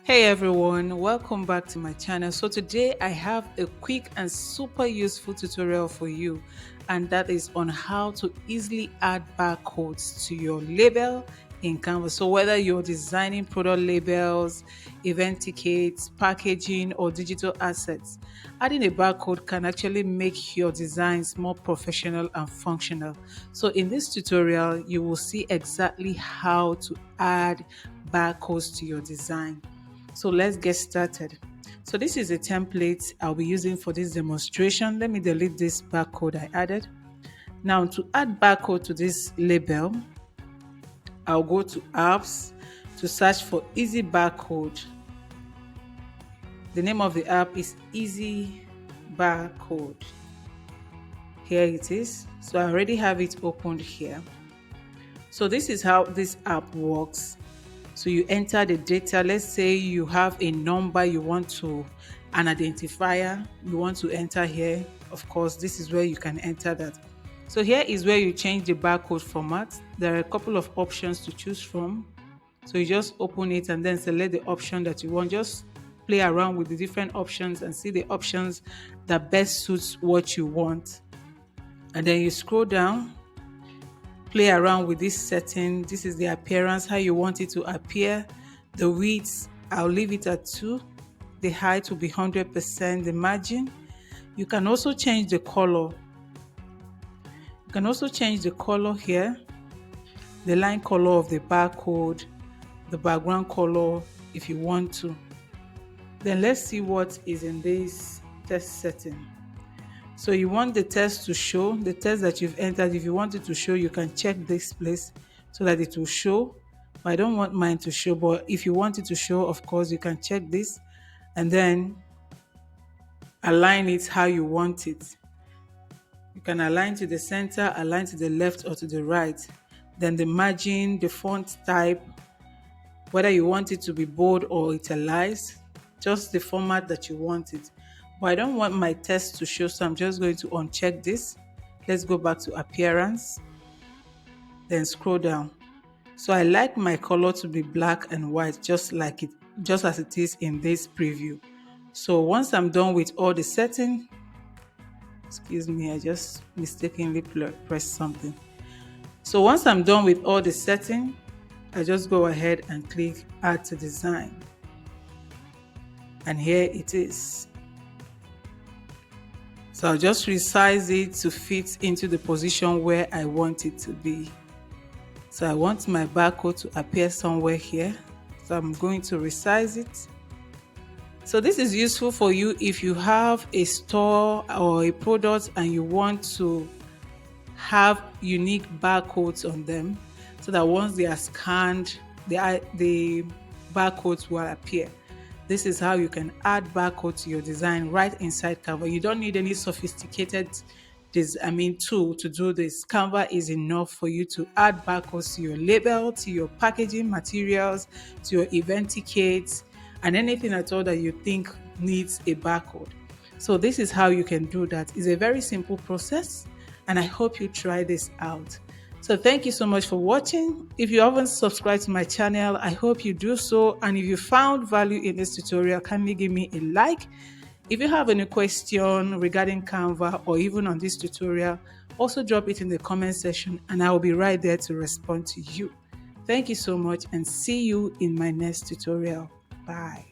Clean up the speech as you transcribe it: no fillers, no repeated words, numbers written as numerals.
Hey everyone, welcome back to my channel. So today I have a quick and super useful tutorial for you, and that is on how to easily add barcodes to your label in Canva. So whether you're designing product labels, event tickets, packaging or digital assets, adding a barcode can actually make your designs more professional and functional. So in this tutorial, you will see exactly how to add barcodes to your design. So let's get started. So this is a template I'll be using for this demonstration. Let me delete this barcode I added. Now to add barcode to this label, I'll go to apps to search for easy barcode. The name of the app is Easy Barcode. Here it is. So I already have it opened here. So this is how this app works. So you enter the data. Let's say you have a number you want to, an identifier you want to enter here. Of course, this is where you can enter that. So here is where you change the barcode format. There are a couple of options to choose from. So you just open it and then select the option that you want. Just play around with the different options and see the options that best suits what you want. And then you scroll down, play around with this setting. This is the appearance, how you want it to appear. The width, I'll leave it at 2. The height will be 100%. The margin, you can also change the color. You can also change the color here, the line color of the barcode, the background color if you want to. Then let's see what is in this test setting. So you want the text to show, the text that you've entered. If you want it to show, you can check this place so that it will show. But I don't want mine to show, but if you want it to show, of course, you can check this and then align it how you want it. You can align to the center, align to the left or to the right. Then the margin, the font type, whether you want it to be bold or italicized, just the format that you want it. But I don't want my text to show, so I'm just going to uncheck this. Let's go back to appearance, then scroll down. So I like my color to be black and white, just as it is in this preview. So once I'm done with all the setting, excuse me, I just mistakenly pressed something. So once I'm done with all the setting, I just go ahead and click add to design. And here it is. So I'll just resize it to fit into the position where I want it to be. So I want my barcode to appear somewhere here. So I'm going to resize it. So this is useful for you if you have a store or a product and you want to have unique barcodes on them so that once they are scanned, the barcodes will appear. This is how you can add barcode to your design right inside Canva. You don't need any sophisticated tool to do this. Canva is enough for you to add barcodes to your label, to your packaging materials, to your event tickets, and anything at all that you think needs a barcode. So this is how you can do that. It's a very simple process, and I hope you try this out. So thank you so much for watching. If you haven't subscribed to my channel, I hope you do so. And if you found value in this tutorial, kindly give me a like. If you have any question regarding Canva or even on this tutorial, also drop it in the comment section and I will be right there to respond to you. Thank you so much and see you in my next tutorial. Bye.